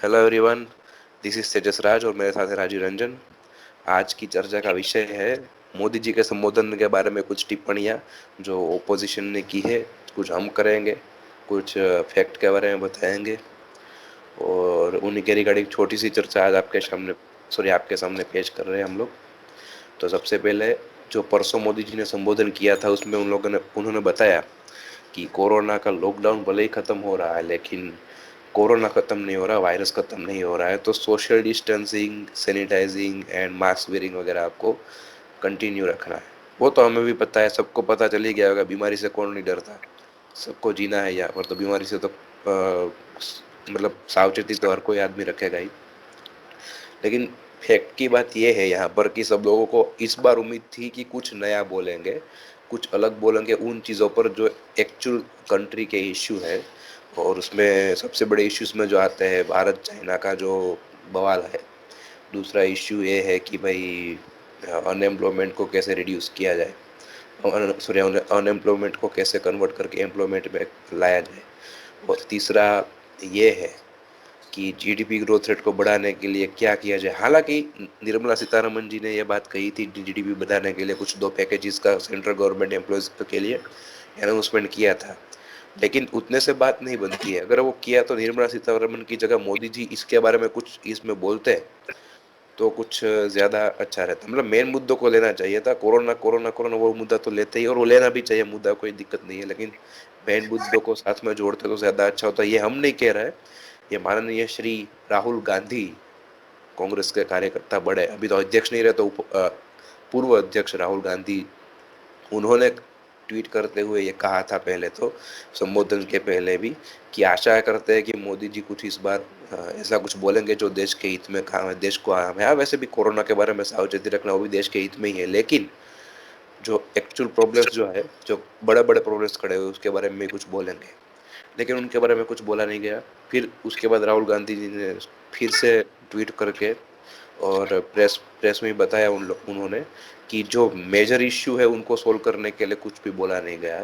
Hello everyone, this is तेजस राज और मेरे साथ है राजीव रंजन। आज की चर्चा का विषय है मोदी जी के संबोधन के बारे में कुछ टिप्पणियां जो ओपोजिशन ने की है। कुछ हम करेंगे, कुछ फैक्ट के बारे में बताएंगे और उन्हीं के रिगार्डिंग छोटी सी चर्चा आज आपके सामने पेश कर रहे हैं हम लोग। तो सबसे पहले, जो परसों मोदी जी ने संबोधन किया था उसमें उन्होंने बताया कि कोरोना का लॉकडाउन भले ही खत्म हो रहा है, लेकिन कोरोना खत्म नहीं हो रहा, वायरस खत्म नहीं हो रहा है, तो social distancing, sanitising and mask wearing वगैरह आपको कंटिन्यू रखना है। वो तो हमें भी पता है, सबको पता चल ही गया होगा, बीमारी से कौन नहीं डरता। सबको जीना है यहाँ पर, तो बीमारी से तो मतलब सावचेती तो हर कोई आदमी रखेगा ही। लेकिन फैक्ट की बात यह है यहाँ पर कि सब लोगों को इस बार उम्मीद थी कि कुछ नया बोलेंगे, कुछ अलग बोलेंगे उन चीज़ों पर जो एक्चुअल कंट्री के इश्यू है। और उसमें सबसे बड़े इश्यूज में जो आते हैं भारत चाइना का जो बवाल है। दूसरा इश्यू ये है कि भाई अनएम्प्लॉयमेंट को कैसे रिड्यूस किया जाए, सॉरी, अनएम्प्लॉयमेंट को कैसे कन्वर्ट करके एम्प्लॉयमेंट में लाया जाए। और तीसरा ये है कि जीडीपी ग्रोथ रेट को बढ़ाने के लिए क्या किया जाए। हालांकि निर्मला सीतारमन जी ने यह बात कही थी, जीडीपी बढ़ाने के लिए कुछ दो पैकेजेस का सेंट्रल गवर्नमेंट एम्प्लॉयज के लिए अनाउंसमेंट किया था, लेकिन उतने से बात नहीं बनती है। अगर वो किया तो निर्मला सीतारमन की जगह मोदी जी इसके बारे में कुछ इसमें बोलते तो कुछ ज़्यादा अच्छा रहता। मतलब मेन मुद्दों को लेना चाहिए था, कोरोना कोरोना कोरोना वो मुद्दा तो लेते ही, और वो लेना भी चाहिए मुद्दा, कोई दिक्कत नहीं है, लेकिन मेन मुद्दों को साथ में जोड़ते तो ज़्यादा अच्छा होता। ये हम नहीं कह रहे, ये माननीय श्री राहुल गांधी, कांग्रेस के कार्यकर्ता बड़े, अभी तो अध्यक्ष नहीं रहे, तो पूर्व अध्यक्ष राहुल गांधी, उन्होंने ट्वीट करते हुए ये कहा था पहले तो, संबोधन के पहले भी, कि आशा करते हैं कि मोदी जी कुछ इस बार ऐसा कुछ बोलेंगे जो देश के हित में काम है, देश को आराम है। हाँ, वैसे भी कोरोना के बारे में सावचेती रखना वो भी देश के हित में ही है, लेकिन जो एक्चुअल प्रॉब्लम्स जो है, जो बड़े बड़े प्रॉब्लम्स खड़े हुए उसके बारे में कुछ बोलेंगे, लेकिन उनके बारे में कुछ बोला नहीं गया। फिर उसके बाद राहुल गांधी जी ने फिर से ट्वीट करके और प्रेस प्रेस में बताया उन्होंने कि जो मेजर इश्यू है उनको सोल्व करने के लिए कुछ भी बोला नहीं गया,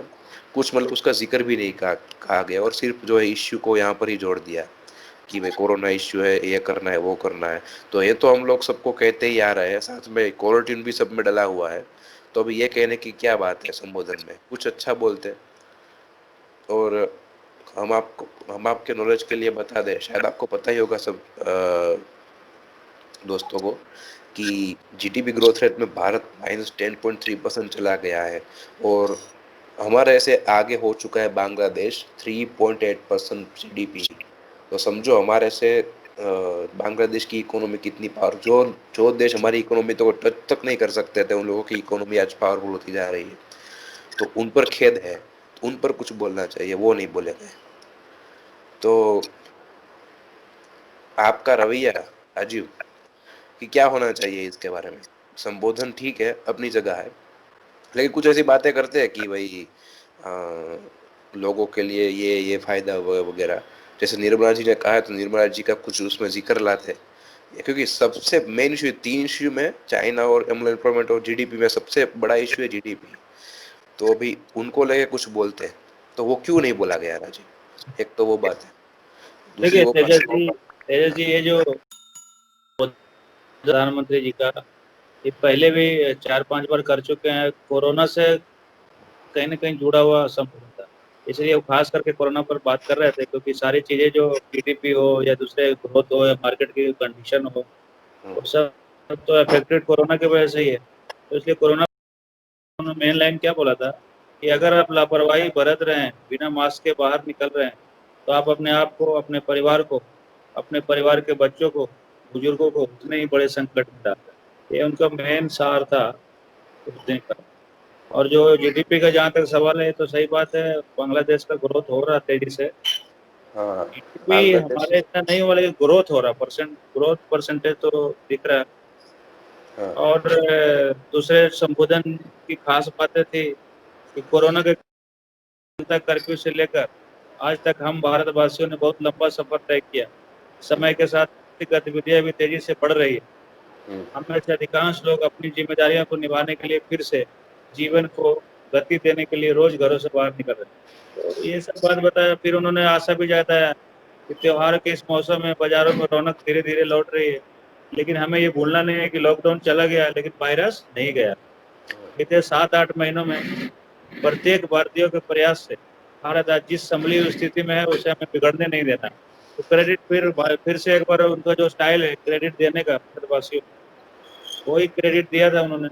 कुछ मतलब उसका जिक्र भी नहीं कहा गया, और सिर्फ जो है इश्यू को यहाँ पर ही जोड़ दिया कि भाई कोरोना इश्यू है, ये करना है, वो करना है। तो ये तो हम लोग सबको कहते ही आ रहे हैं, साथ में क्वारंटीन भी सब में डला हुआ है। तो अभी ये कहने की क्या बात है, संबोधन में कुछ अच्छा बोलते। और हम आपके नॉलेज के लिए बता दें, शायद आपको पता ही होगा सब दोस्तों को, कि जीडीपी ग्रोथ रेट में भारत -10.3% चला गया है। और हमारे से आगे हो चुका है बांग्लादेश 3.8% जीडीपी। तो समझो हमारे से बांग्लादेश की इकोनॉमी कितनी पावर, जो जो देश हमारी इकोनॉमी तो टच तक नहीं कर सकते थे, उन लोगों की इकोनॉमी आज पावरफुल होती जा रही है। तो उन पर खेद है, उन पर कुछ बोलना चाहिए, वो नहीं बोले गए। तो आपका रवैया राजीव, कि क्या होना चाहिए इसके बारे में। संबोधन ठीक है, अपनी जगह है, लेकिन कुछ ऐसी बातें करते हैं कि भाई अ, लोगों के लिए ये फायदा वगैरह। जैसे निर्मला जी ने कहा है तो निर्मला जी का कुछ उसमें जिक्र लाते हैं, क्योंकि सबसे मेन इशू तीन इशू में, चाइना और एम्प्लॉयमेंट और जीडीपी में सबसे बड़ा इशू है जीडीपी। तो अभी उनको लेके कुछ बोलते हैं, तो वो क्यों नहीं बोला गया राजीव, एक तो वो बात है। दूसरी देखिए वो बात तेजस जी ये जो प्रधानमंत्री जी का ये पहले भी 4-5 बार कर चुके हैं। कोरोना से कहीं ना कहीं जुड़ा हुआ संबंध था, इसलिए वो खास करके कोरोना पर बात कर रहे थे, क्योंकि सारी चीजें जो जीडीपी हो या दूसरे ग्रोथ हो या मार्केट की कंडीशन हो, वो सब तो अफेक्टेड कोरोना की वजह से ही है। तो इसलिए कोरोना मेन लाइन क्या बोला था कि अगर आप लापरवाही बरत रहे हैं, बिना मास्क के बाहर निकल रहे हैं, तो आप अपने आप को, अपने परिवार को, अपने परिवार के बच्चों को, बुजुर्गों को उतने ही बड़े संकट में डाल रहे हैं। ये उनका मेन सार था उस दिन का। और जो जीडीपी का जहाँ तक सवाल है, तो सही बात है, बांग्लादेश का ग्रोथ हो रहा तेजी से। हाँ, जीडीपी बांग्लादेश। हमारे इतना नहीं हुआ, लेकिन ग्रोथ हो रहा, ग्रोथ परसेंटेज तो दिख रहा है। हाँ, और दूसरे संबोधन की खास बातें थी कि कोरोना के जनता कर्फ्यू से लेकर आज तक हम भारतवासियों ने बहुत लंबा सफर तय किया। समय के साथ गतिविधियां भी तेजी से बढ़ रही है। हम्म, हमें से अधिकांश लोग अपनी जिम्मेदारियों को निभाने के लिए फिर से जीवन को गति देने के लिए रोज घरों से बाहर निकल रहे हैं। तो ये सब बात बताया, फिर उन्होंने आशा भी जताया कि त्योहार के इस मौसम में बाजारों में रौनक धीरे धीरे लौट रही है, लेकिन हमें ये भूलना नहीं है कि लॉकडाउन चला गया लेकिन वायरस नहीं गया। बीते 7-8 महीनों में प्रत्येक भारतीयों के प्रयास से भारत आज जिस संभली हुई स्थिति में है उसे हमें बिगड़ने नहीं देना। तो क्रेडिट फिर से एक बार उनका जो स्टाइल है क्रेडिट देने का भारतवासियों को, वही क्रेडिट दिया था उन्होंने।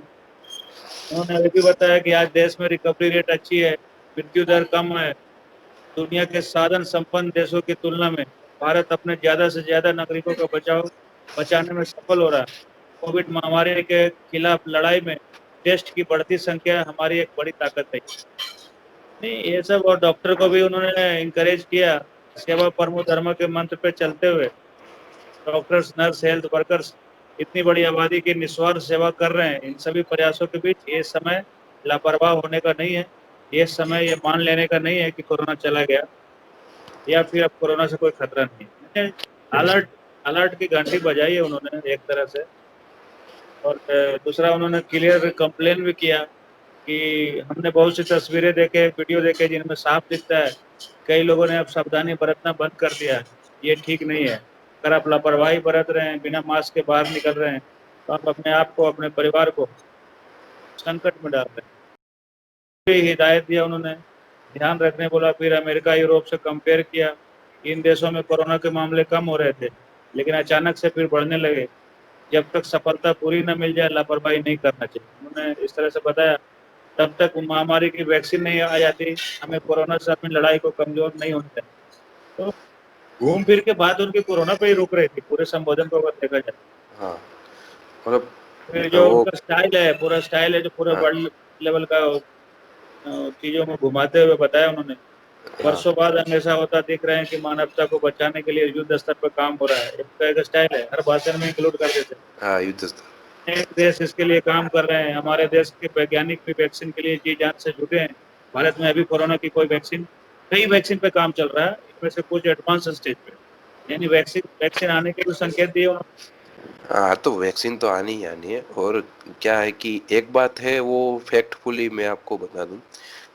उन्होंने ये भी बताया कि आज देश में रिकवरी रेट अच्छी है, मृत्यु दर कम है। दुनिया के साधन संपन्न देशों की तुलना में भारत अपने ज्यादा से ज्यादा नागरिकों का बचाव बचाने में सफल हो रहा है। कोविड महामारी के खिलाफ लड़ाई में टेस्ट की बढ़ती संख्या हमारी एक बड़ी ताकत है। नहीं, ये सब, और डॉक्टर को भी उन्होंने इंकरेज किया, सेवा परमो धर्म के मंत्र पे चलते हुए डॉक्टर्स, नर्स, हेल्थ वर्कर्स इतनी बड़ी आबादी की निस्वार्थ सेवा कर रहे हैं। इन सभी प्रयासों के बीच ये समय लापरवाह होने का नहीं है, ये समय ये मान लेने का नहीं है कि कोरोना चला गया या फिर अब कोरोना से कोई खतरा नहीं है। अलर्ट अलर्ट की घंटी बजाई है उन्होंने एक तरह से। और दूसरा उन्होंने क्लियर कंप्लेन भी किया कि हमने बहुत सी तस्वीरें देखे, वीडियो देखे जिनमें साफ दिखता है कई लोगों ने अब सावधानी बरतना बंद कर दिया है। ये ठीक नहीं है। अगर आप लापरवाही बरत रहे हैं, बिना मास्क के बाहर निकल रहे हैं, तो आप अपने आप को, अपने परिवार को संकट में डाल रहे हैं। हिदायत दिया उन्होंने, ध्यान रखने बोला। फिर अमेरिका, यूरोप से कंपेयर किया। इन देशों में कोरोना के मामले कम हो रहे थे लेकिन अचानक से फिर बढ़ने लगे। जब तक सफलता पूरी न मिल जाए लापरवाही नहीं करना चाहिए, उन्होंने इस तरह से बताया। तब तक महामारी की वैक्सीन नहीं आ जाती, हमें कोरोना से अपनी लड़ाई को कमजोर नहीं होने देना। तो घूम फिर के बात उनकी कोरोना पे ही रुक रही थी पूरे संबोधन को अगर देखा जाए। हाँ, मतलब फिर जो वो उनका स्टाइल है, पूरा स्टाइल है जो पूरे हाँ, वर्ल्ड लेवल का चीजों में घुमाते हुए बताया उन्होंने। हाँ, वर्षों बाद हमेशा होता दिख रहे हैं कि मानवता को बचाने के लिए युद्ध स्तर पर काम हो रहा है। उनका एक स्टाइल है, हर भाषण में इंक्लूड कर देते हैं। हाँ, युद्ध स्तर। अनेक देश इसके लिए काम कर रहे हैं। हमारे देश के वैज्ञानिक भी वैक्सीन के लिए जी जान से जुटे हैं। भारत में अभी कोरोना की कोई वैक्सीन, कई वैक्सीन पे काम चल रहा है, इनमें से कुछ एडवांस स्टेज पे, यानी वैक्सीन वैक्सीन आने के भी संकेत दिए उन्होंने। हाँ, तो वैक्सीन तो आनी ही आनी है। और क्या है कि एक बात है वो फैक्टफुली मैं आपको बता दूं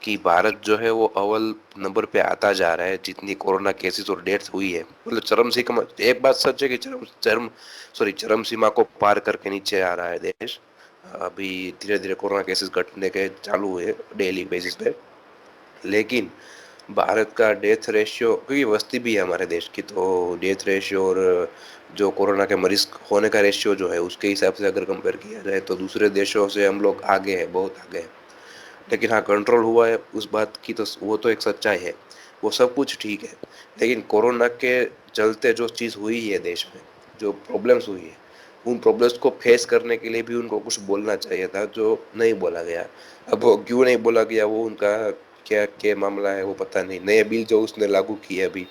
कि भारत जो है वो अव्वल नंबर पे आता जा रहा है जितनी कोरोना केसेस और डेथ्स हुई है। मतलब चरम सीमा, एक बात सच है कि चरम सीमा को पार करके नीचे आ रहा है देश। अभी धीरे धीरे कोरोना केसेस घटने के चालू हुए डेली बेसिस पे। लेकिन भारत का डेथ रेशियो, क्योंकि वस्ती भी है हमारे देश की, तो डेथ रेशियो और जो कोरोना के मरीज होने का रेशियो जो है उसके हिसाब से अगर कंपेयर किया जाए तो दूसरे देशों से हम लोग आगे हैं, बहुत आगे हैं। लेकिन हाँ, कंट्रोल हुआ है उस बात की, तो वो तो एक सच्चाई है। वो सब कुछ ठीक है। लेकिन कोरोना के चलते जो चीज़ हुई है देश में, जो प्रॉब्लम्स हुई है, उन प्रॉब्लम्स को फेस करने के लिए भी उनको कुछ बोलना चाहिए था जो नहीं बोला गया। अब वो क्यों नहीं बोला गया, वो उनका क्या क्या मामला है वो पता नहीं। नए बिल जो उसने लागू किए अभी,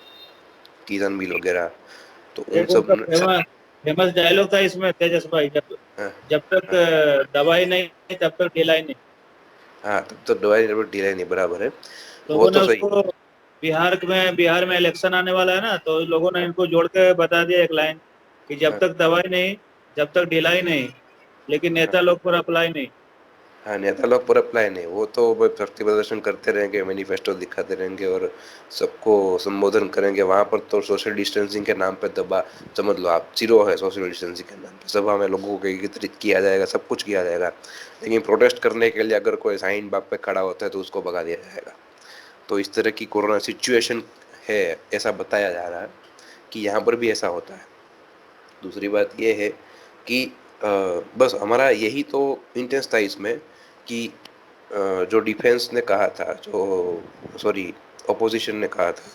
किसान बिल वगैरह, तो उन एक सब उनका फेमस फेमस डायलॉग था इसमें, तेजस भाई, जब हाँ, जब तक हाँ, दवाई नहीं तब तक ढिलाई नहीं। हाँ, तब तो दवाई ढीलाई नहीं, बराबर है। वो लोगों ने तो सही। उसको, बिहार में इलेक्शन आने वाला है ना, तो लोगों ने हाँ, इनको जोड़ के बता दिया एक लाइन कि जब हाँ, तक दवाई नहीं, जब तक ढिलाई नहीं, लेकिन हाँ, नेता लोग पर अप्लाई नहीं। हाँ, नेता लोग पर अप्लाई नहीं, वो तो शक्ति प्रदर्शन करते रहेंगे, मैनिफेस्टो दिखाते रहेंगे और सबको संबोधन करेंगे। वहां पर तो सोशल डिस्टेंसिंग के नाम पे दबा, समझ लो आप, जीरो है सोशल डिस्टेंसिंग के नाम पे। सभा में लोगों को एकत्रित किया जाएगा, सब कुछ किया जाएगा, लेकिन प्रोटेस्ट करने के लिए अगर कोई साइन बाग पे खड़ा होता है तो उसको भगा दिया जाएगा। तो इस तरह की कोरोना सिचुएशन है, ऐसा बताया जा रहा है कि यहाँ पर भी ऐसा होता है। दूसरी बात ये है कि बस हमारा यही तो इंटेंस था इसमें कि जो डिफेंस ने कहा था, जो सॉरी अपोजिशन ने कहा था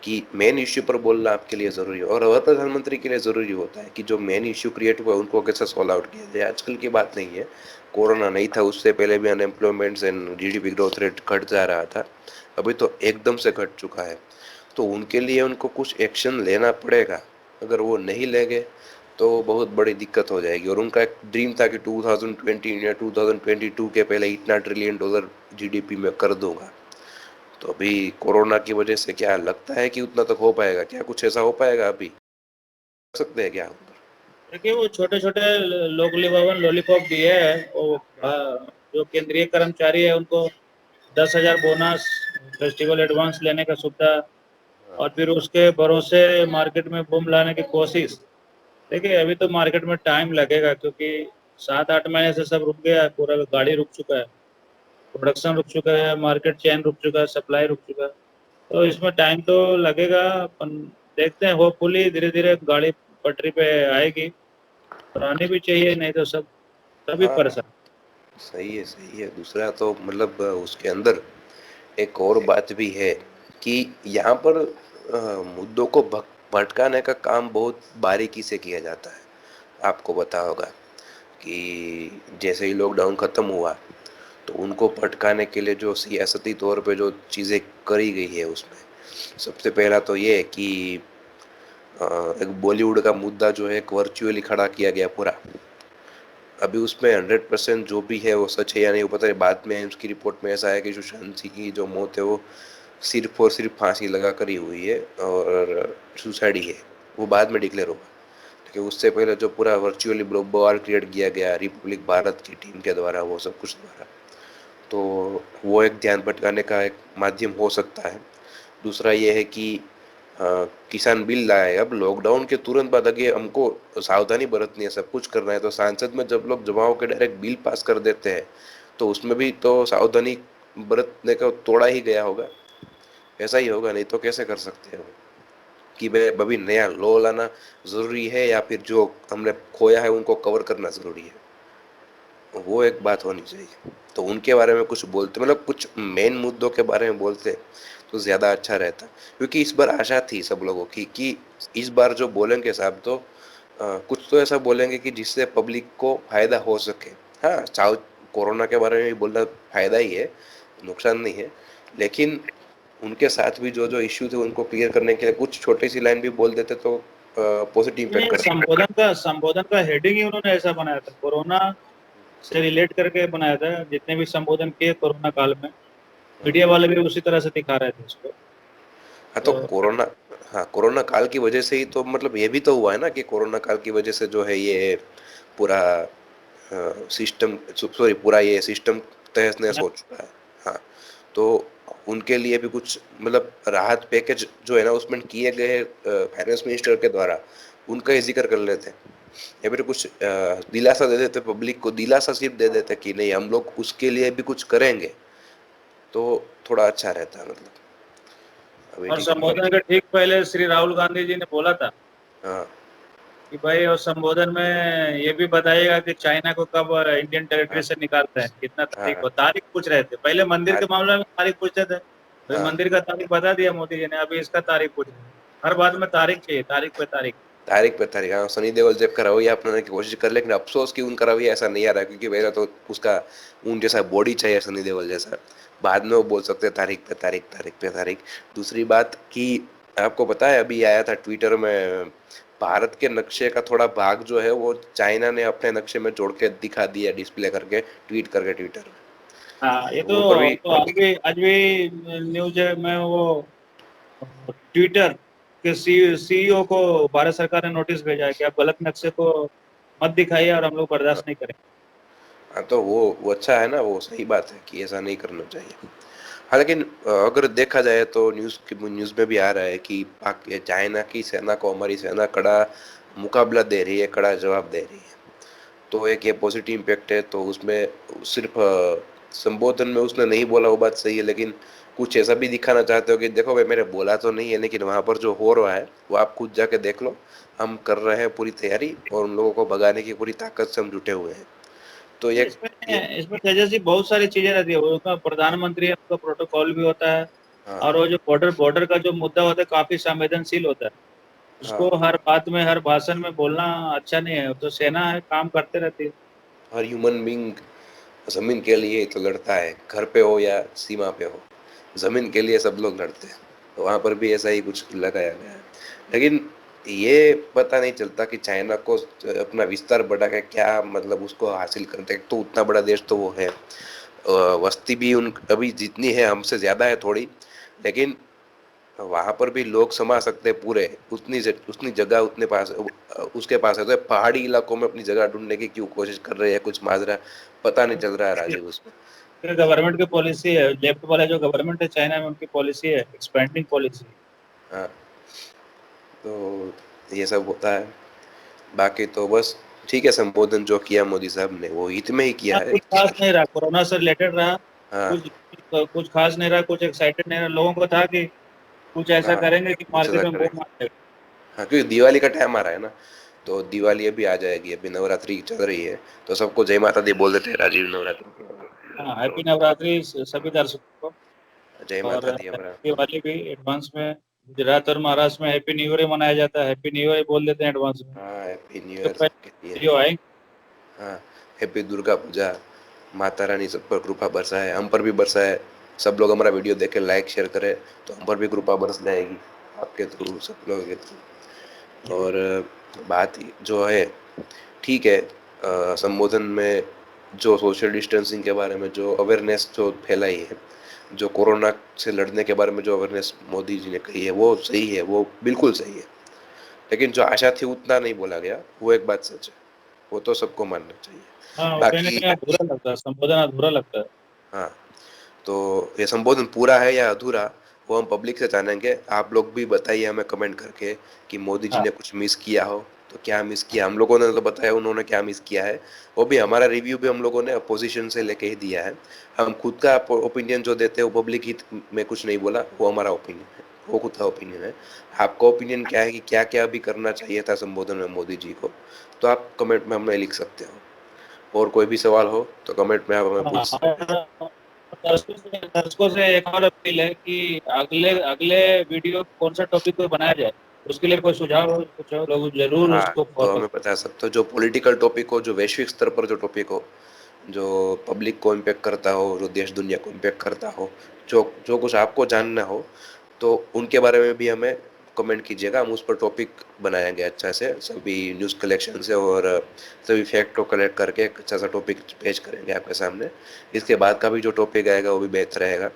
कि मेन इश्यू पर बोलना आपके लिए ज़रूरी है, और हर प्रधानमंत्री के लिए ज़रूरी होता है कि जो मेन इश्यू क्रिएट हुआ है उनको कैसे सॉल्व आउट किया जाए। आजकल की बात नहीं है, कोरोना नहीं था उससे पहले भी unemployment and GDP growth rate घट जा रहा था, अभी तो एकदम से घट चुका है। तो उनके लिए उनको कुछ एक्शन लेना पड़ेगा। अगर वो नहीं लेंगे तो बहुत बड़ी दिक्कत हो जाएगी। और उनका एक ड्रीम था कि 2020 या 2022 के पहले इतना ट्रिलियन डॉलर जीडीपी में कर दूंगा। तो अभी कोरोना की वजह से क्या लगता है कि उतना तक हो पाएगा क्या? कुछ ऐसा हो पाएगा अभी? कर सकते हैं क्या? देखिए, वो छोटे छोटे लोग लिबावन लॉलीपॉप दिए है वो, जो केंद्रीय कर्मचारी है उनको 10,000 बोनस, फेस्टिवल एडवांस लेने का सुविधा, और फिर उसके भरोसे मार्केट में बूम लाने की कोशिश। देखिए अभी तो मार्केट में टाइम लगेगा, क्योंकि 7-8 महीने से सब रुक गया है, पूरा गाड़ी रुक चुका है, प्रोडक्शन रुक चुका है, मार्केट चेन रुक चुका है, सप्लाई रुक चुका है। तो इसमें टाइम तो लगेगा, अपन देखते हैं, होपफुली धीरे धीरे गाड़ी पटरी पे आएगी। और आनी भी चाहिए, नहीं तो सब सभी हाँ, परेशान। सही है, सही है। दूसरा तो मतलब उसके अंदर एक और बात भी है कि यहाँ पर मुद्दों को भटकाने का काम बहुत बारीकी से किया जाता है। आपको पता होगा कि जैसे ही लॉकडाउन ख़त्म हुआ तो उनको भटकाने के लिए जो सियासती तौर पे जो चीज़ें करी गई है उसमें सबसे पहला तो ये है कि एक बॉलीवुड का मुद्दा जो है एक वर्चुअली खड़ा किया गया पूरा। अभी उसमें 100% जो भी है वो सच है या नहीं वो पता है। बाद में उसकी रिपोर्ट में ऐसा है कि सुशांत सिंह की जो मौत है वो सिर्फ और सिर्फ फांसी लगा कर ही हुई है और सुसाइड ही है। वो बाद में डिक्लेयर होगा, लेकिन उससे पहले जो पूरा वर्चुअली बवाल क्रिएट किया गया रिपब्लिक भारत की टीम के द्वारा वो सब कुछ द्वारा, तो वो एक ध्यान भटकाने का एक माध्यम हो सकता है। दूसरा ये है कि किसान बिल लाया है। अब लॉकडाउन के तुरंत बाद अगर हमको सावधानी बरतनी है, सब कुछ करना है, तो सांसद में जब लोग जमाओ के डायरेक्ट बिल पास कर देते हैं तो उसमें भी तो सावधानी बरतने का तोड़ा ही गया होगा। ऐसा ही होगा, नहीं तो कैसे कर सकते हैं वो कि भाई अभी नया लॉ लाना ज़रूरी है या फिर जो हमने खोया है उनको कवर करना ज़रूरी है। वो एक बात होनी चाहिए। तो उनके बारे में कुछ बोलते, मतलब कुछ मेन मुद्दों के बारे में बोलते तो ज़्यादा अच्छा रहता, क्योंकि इस बार आशा थी सब लोगों की कि इस बार जो बोलेंगे साहब तो कुछ तो ऐसा बोलेंगे कि जिससे पब्लिक को फायदा हो सके। हाँ, चाहे कोरोना के बारे में भी बोलना फायदा ही है, नुकसान नहीं है, लेकिन उनके साथ भी जो जो इश्यू थे उनको क्लियर करने के लिए कुछ छोटी सी लाइन भी बोल देते तो पॉजिटिव इम्पैक्ट ये करता। संबोधन का हेडिंग ही उन्होंने ऐसा बनाया था, कोरोना से रिलेट करके बनाया था। जितने भी संबोधन किए कोरोना काल में, मीडिया वाले भी उसी तरह से दिखा रहे थे उसको। हाँ, तो तो कोरोना, हाँ, कोरोना काल की वजह से ही तो मतलब ये भी तो हुआ है ना कि कोरोना काल की वजह से जो है ये पूरा सिस्टम, सॉरी, पूरा ये सिस्टम तहस नहस हो चुका है। हाँ, तो उनके लिए भी कुछ मतलब राहत पैकेज जो है ना उसमें किए गए फाइनेंस मिनिस्टर के द्वारा, उनका ही जिक्र कर लेते हैं या फिर कुछ दिलासा दे देते, पब्लिक को दिलासा सिर्फ दे देते कि नहीं हम लोग उसके लिए भी कुछ करेंगे, तो थोड़ा अच्छा रहता है मतलब। अभी और ठीक है। संबोधन के ठीक पहले श्री राहुल गांधी जी ने बोला था हाँ, कि भाई, और संबोधन में ये भी बताइएगा कि चाइना को कब इंडियन टेरिटरी हाँ, से निकालते हैं, कितना तारीख हाँ, हो। तारीख पूछ रहे थे पहले, मंदिर के तारीख, मामले में तारीख पूछते थे, भाई हाँ, मंदिर का तारीख बता दिया मोदी जी ने, अभी इसका तारीख पूछ रहे हैं। हर बात में तारीख चाहिए, तारीख पे तारीख। तारीख पे तारीख। हाँ, सनी देओल जब का रवैया अपनाने की कोशिश कर, लेकिन अफसोस कि उनका रवैया ऐसा नहीं आ रहा, क्योंकि पहले तो उसका उन जैसा बॉडी चाहिए सनी देओल जैसा। बाद में वो बोल सकते हैं तारीख पे तारीख, तारीख पे तारीख। दूसरी बात कि आपको पता है अभी आया था ट्विटर में, भारत के नक्शे का थोड़ा भाग जो है वो चाइना ने अपने नक्शे में जोड़ के दिखा दिया, डिस्प्ले करके, ट्वीट करके ट्विटर में। हाँ, ये तो तो उन पर भी, अब तो आज भी न्यूज में वो ट्विटर के सीईओ को भारत सरकार ने नोटिस भेजा है कि आप गलत नक्शे को मत दिखाइए और हम लोग हाँ, बर्दाश्त नहीं करेंगे। हाँ, तो वो अच्छा है ना, वो सही बात है कि ऐसा नहीं करना चाहिए। हाँ, लेकिन अगर देखा जाए तो न्यूज़ में भी आ रहा है कि चाइना की सेना को हमारी सेना कड़ा मुकाबला दे रही है, कड़ा जवाब दे रही है। तो एक ये पॉजिटिव इम्पैक्ट है। तो उसमें सिर्फ संबोधन में उसने नहीं बोला वो बात सही है, लेकिन कुछ ऐसा भी दिखाना चाहते हो कि देखो भाई मैंने बोला तो नहीं है, लेकिन वहाँ पर जो हो रहा है वो आप खुद जाके देख लो। हम कर रहे हैं पूरी तैयारी और उन लोगों को भगाने की पूरी ताकत से हम जुटे हुए हैं। तो ये इसमें इसमें तेजस जी बहुत सारी चीजें रहती है, उसका प्रधानमंत्री है, उसका प्रोटोकॉल भी होता है। हाँ, और वो जो बॉर्डर बॉर्डर का जो मुद्दा होता है काफी संवेदनशील होता है। उसको हाँ, हर बात में, हर भाषण में बोलना अच्छा नहीं है। तो सेना है, काम करते रहती है। हर ह्यूमन बींग जमीन के लिए तो लड़ता है, घर पे हो या सीमा पे हो, जमीन के लिए सब लोग लड़ते हैं। तो वहां पर भी ऐसा ही कुछ लगाया गया है। लेकिन ये पता नहीं चलता कि चाइना को अपना विस्तार बढ़ा के क्या मतलब उसको हासिल करते हैं। तो उतना बड़ा देश तो वो है, वस्ती भी उन अभी जितनी है हमसे ज्यादा है थोड़ी, लेकिन वहां पर भी लोग समा सकते हैं पूरे, उतनी जगह उतने पास उसके पास है। तो पहाड़ी इलाकों में अपनी जगह ढूंढने की क्यों कोशिश कर रहे हैं कुछ माजरा पता नहीं चल रहा है राजीव उसमें। गवर्नमेंट की पॉलिसी है, लेफ्ट वाला जो गवर्नमेंट है चाइना में, उनकी पॉलिसी है एक्सपेंडिंग पॉलिसी। हाँ, तो ये सब होता है। बाकी तो बस ठीक है, संबोधन जो किया मोदी साहब ने वो हित में ही किया हाँ, है। कुछ खास नहीं रहा, कोरोना से रिलेटेड रहा। हाँ कुछ कुछ खास नहीं रहा, कुछ एक्साइटेड नहीं रहा। लोगों को था कि कुछ ऐसा हाँ, करेंगे कि कुछ मार्केट ऐसा में बूम करेंगे। आ जाएगा। हाँ, क्योंकि दिवाली का टाइम आ रहा है ना, तो दिवाली अभी आ जाएगी, अभी नवरात्रि चल रही है, तो सबको जय माता दी बोल देते हैं राजीव नवरात्रि। हाँ, हैप्पी नवरात्रि सभी दर्शकों को। जय और माता दी हैप्पी हमारा। दिवाली भी एडवांस में। गुजरात और महाराष्ट्र में हैप्पी न्यू ईयर मनाया जाता है, हैप्पी न्यू ईयर बोल देते हैं एडवांस में। हाँ, हैप्पी न्यू तो ईयर पहले सबके लिए। वीडियो आएंगे। हाँ, हैप्पी दुर्गा पूजा। माता रानी सब पर कृपा बरसाए, हम पर भी बरसाए। सब लोग हमारा वीडियो देख के लाइक शेयर करें, तो हम पर भी कृपा बरस जाएगी, आपके थ्रू, सब लोगों के थ्रू। और बात जो है ठीक है, संबोधन में जो सोशल डिस्टेंसिंग के बारे में जो अवेयरनेस जो फैलाई है, जो कोरोना से लड़ने के बारे में जो अवेयरनेस मोदी जी ने कही है, वो सही है, वो बिल्कुल सही है। लेकिन जो आशा थी उतना नहीं बोला गया, वो एक बात सच है, वो तो सबको मानना चाहिए। हाँ, वो कहीं ना बाकी कहीं अधूरा लगता है, संबोधन अधूरा लगता है। हाँ, तो ये संबोधन पूरा है या अधूरा, वो हम पब्लिक से जानेंगे। आप लोग भी बताइए हमें कमेंट करके कि मोदी जी हाँ ने कुछ मिस किया हो तो क्या मिस किया। हम लोगों ने तो बताया उन्होंने क्या मिस किया है, वो भी हमारा रिव्यू भी हम लोगों ने अपोजिशन से लेके ही दिया है। हम खुद का ओपिनियन जो देते हैं वो पब्लिक हित में कुछ नहीं बोला, वो हमारा ओपिनियन है, वो खुद का ओपिनियन है। आपका ओपिनियन क्या है कि क्या क्या अभी करना चाहिए था संबोधन में मोदी जी को, तो आप कमेंट में हमें लिख सकते हो। और कोई भी सवाल हो तो कमेंट में आप हमें पूछ हाँ। सकते हैं। और दर्शकों से एक और अपील है कि अगले अगले वीडियो कौन सा टॉपिक पे बनाया जाए, उसके लिए कोई सुझाव हो कुछ हो, लोग जरूर हाँ, उसको तो फॉलो। हमें बता सकते हो, जो पॉलिटिकल टॉपिक हो, जो वैश्विक स्तर पर जो टॉपिक हो, जो पब्लिक को इम्पेक्ट करता हो, जो देश दुनिया को इम्पेक्ट करता हो, जो जो कुछ आपको जानना हो, तो उनके बारे में भी हमें कमेंट कीजिएगा। हम उस पर टॉपिक बनाएंगे अच्छा से, सभी न्यूज़ कलेक्शन से और सभी फैक्ट को कलेक्ट करके एक अच्छा सा टॉपिक पेश करेंगे आपके सामने। इसके बाद का भी जो टॉपिक आएगा वो भी बेहतर रहेगा।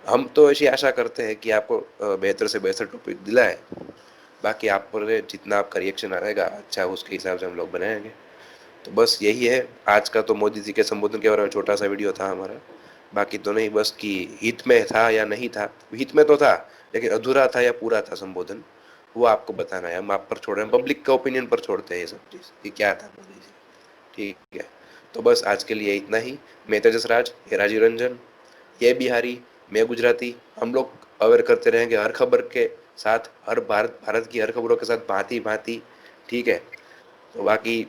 हम तो ऐसी आशा करते हैं कि आपको बेहतर से बेहतर टॉपिक दिलाए। बाकी आप पर जितना आपका रिएक्शन आएगा अच्छा, उसके हिसाब से हम लोग बनाएंगे। तो बस यही है आज का, तो मोदी जी के संबोधन के बारे में छोटा सा वीडियो था हमारा। बाकी तो नहीं, बस कि हित में था या नहीं था। हित में तो था, लेकिन अधूरा था या पूरा था संबोधन, वो आपको बताना है। हम आप पर छोड़ रहे हैं, पब्लिक के ओपिनियन पर छोड़ते हैं ये सब चीज़ कि क्या था मोदी जी। ठीक है, तो बस आज के लिए इतना ही। मैं तेजस राज, ये राजीव रंजन, ये बिहारी, मैं गुजराती। हम लोग अवेयर करते रहेंगे हर खबर के साथ, हर भारत भारत की हर खबरों के साथ भांति भांति। ठीक है, तो बाकी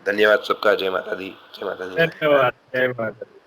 धन्यवाद सबका। जय माता दी, जय माता दी। धन्यवाद, जय माता दी।